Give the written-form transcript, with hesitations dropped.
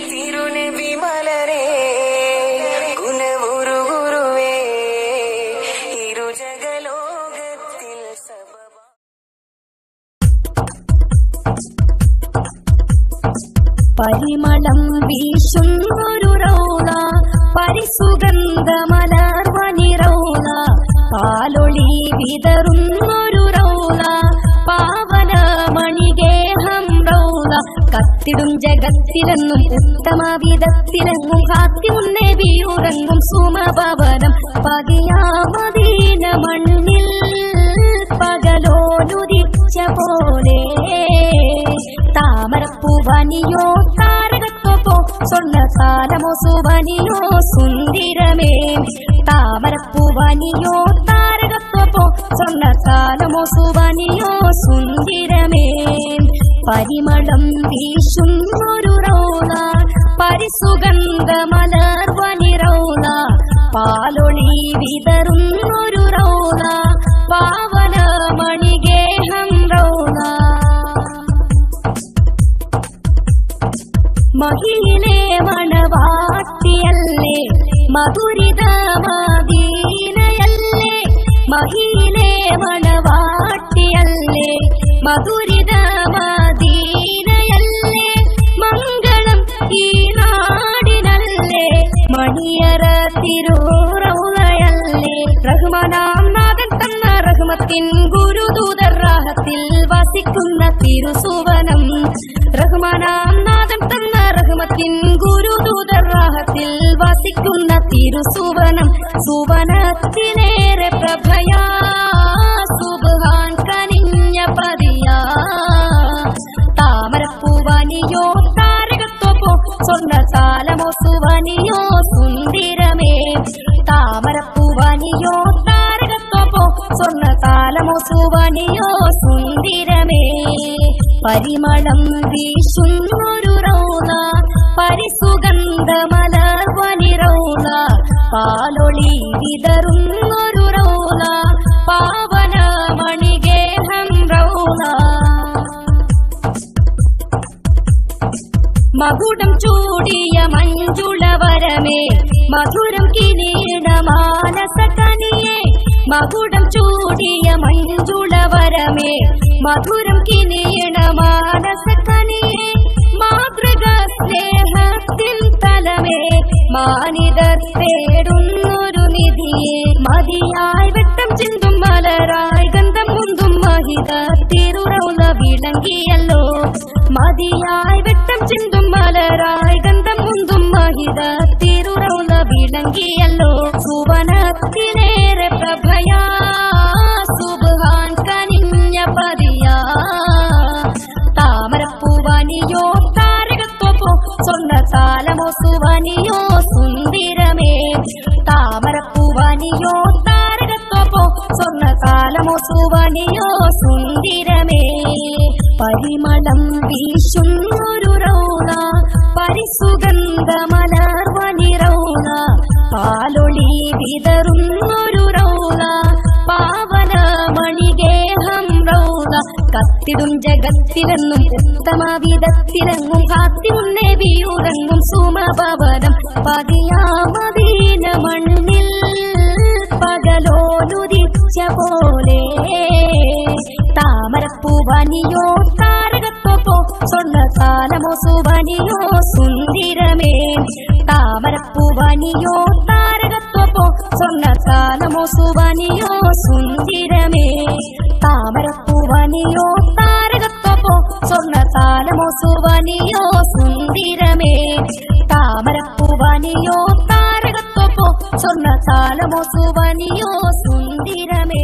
തിരുനബി മലരേ ഗുണവുരുവേ ഇരുജഗലോകത്തിൽ പരിമളം വീശുന്നൊരു റൗള പരിസുഗന്ധമലർവനി റൗള പാലൊളി വിതറുന്നൊരു റൗള പാവന മണിഗേഹം റൗള കത്തിടും ജഗത്തിലെന്നും ഉത്തമ വിധത്തിലെങ്ങും കാത്തിമുന്നേ വീയുറങ്ങും സുമഭവനം പതിയാ മദീന മണ്ണിൽ പകലോലുദിച്ച പോലെ താമരപ്പൂവനിയോ താരകത്വപ്പോ സ്വർണ്ണകാലമോ സുവനിയോ സുന്ദരമേ താമരപ്പൂവനിയോ താരകത്വപ്പോ സ്വർണ്ണകാലമോ സുവനിയോ സുന്ദരമേ പരിമളം വീശുന്നൊരു റൗള പരിസുഗന്ധമലർവനി റൗള പാലൊളി വിതറുന്നൊരു റൗള പാവന മണിഗേഹം റൗള മഹിയിലെ മണവാട്ടിയല്ലേ മധുരിത മദീനയല്ലേ മഹിയിലെ മണവാട്ടിയല്ലേ മധുരിത മദീനയല്ലേ മംഗളം ഈ നാടിനല്ലേ മണിയറ തിരുറൗളയല്ലേ റഹ്മാനാം നാഥൻ തന്ന റഹ്മത്തിൻ ഗുരുദൂതർ റാഹത്തിൽ വസിക്കുന്ന തിരുസുവനം റഹ്മാനാം നാഥൻ തന്ന റഹ്മത്തിൻ ഗുരുദൂതർ റാഹത്തിൽ വസിക്കുന്ന തിരുസുവനം സുവനത്തിലേറെ പ്രഭയാ സുബ്ഹാൻ കനിഞ്ഞ പതിയാ താമരപ്പൂവനിയോ താരകത്വപ്പോ സ്വർണ്ണകാലമോ സുവനിയോ സുന്ദരമേ താമരപ്പൂവനിയോ താരകത്വപ്പോ സ്വർണ്ണകാലമോ സുവനിയോ സുന്ദരമേ പരിമളം വീശുന്നൊരു റൗള പരിസുഗന്ധമലർവനി റൗള പാലൊളി വിതറുന്നൊരു റൗള പാവന മണിഗേഹം റൗള മകുടം ചൂടിയ മഞ്ജുളവരമേ മധുരം കിരീട മാനസകനിയേ മകുടം ചൂടിയ മഞ്ജുളവരമേ മധുരം കിരീട മാനസകനിയേ മാതൃക സ്നേഹത്തിൻ തലമേ മാനിതർ തേടുന്നൊരു നിധിയെ മതിയായി വെട്ടം ചിന്തും മലരായി ഗന്ധം മുന്തും മഹിത തിരുറൗള വിളങ്ങിയല്ലോ മതിയായി വെട്ടം ചിന്തും മലരായി ഗന്ധം മുന്തും മഹിത തിരുറൗള വിളങ്ങിയല്ലോ സുവനത്തിലേറെ പ്രഭയാ സുബ്ഹാൻ കനിഞ്ഞ പതിയാ താമരപ്പൂവനിയോ താരകത്വപ്പോ സ്വർണ്ണകാലമോ സുവനിയോ സുന്ദരമേ താമരപ്പൂവനിയോ താരകത്വപ്പോ സ്വർണ്ണകാലമോ സുവനിയോ സുന്ദരമേ പരിമളം വീശുന്നൊരു റൗള പരിസുഗന്ധമലർവനി റൗള പാലൊളി വിതറുന്നൊരു റൗള പാവന മണിഗേഹം റൗള കത്തിടും ജഗത്തിലെന്നും ഉത്തമ വിധത്തിലെങ്ങും കാത്തിമുന്നേ വീയുറങ്ങും സുമഭവനം പതിയാ മദീന മണ്ണിൽ പകലോലുദിച്ച പോലെ താമരപ്പൂവനിയോ താരകത്വപ്പോ സ്വർണ്ണകാലമോ സുവനിയോ സുന്ദരമേ താമരപ്പൂവനിയോ താരകത്വപ്പോ സ്വർണ്ണകാലമോ സുവനിയോ സുന്ദരമേ താമരപ്പൂവനിയോ താരകത്വപ്പോ സ്വർണ്ണകാലമോ സുവനിയോ സുന്ദരമേ താമരപ്പൂവനിയോ താരകത്വപ്പോ സ്വർണ്ണകാലമോ സുവനിയോ സുന്ദരമേ